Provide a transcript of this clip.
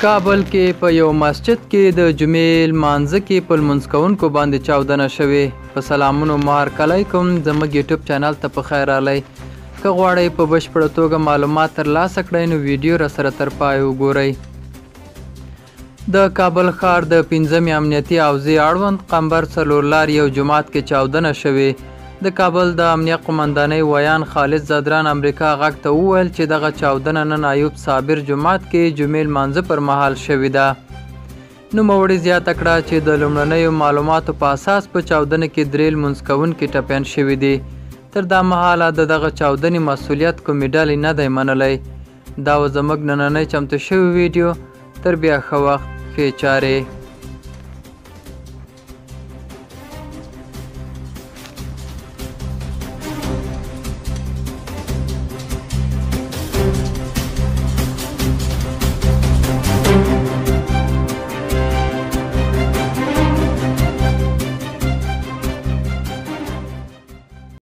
کابل کې په یو مسجد کې د جمعې لمانځه کې په لمونځ کوونکو باندې چاودنه شوې. په سلامونو مهرکلی کوم زموږ یوټیوب چینل ته په خیر راغلی. که غواړئ په بشپړه توګه معلومات ترلاسه کړئ نو ویډیو راسره تر پای وګورئ. د کابل ښار د 5مې امنیتي حوزې اړوند قمبر څلورلار یو جومات کې چاودنه شوې. د کابل د امنیه قمندانۍ ویان خالد زدران امریکا غږ ته وویل چې دغه چاودنه نن ایوب صابر جومات کې جمعې لمانځه پر مهال شوې ده. نوموړي زیاته کړه چې د لومړنیو معلوماتو په اساس په چاودنه کې 3 لمونځ کوونکي ټپیان شوي دي. تر دا مهاله د دغه چاودنې مسؤلیت کومې ډلې نه دی منلی. دا و زموږ نننۍ چمتو شوې ویډیو. تر بیا ښه وخت، ښې چارې.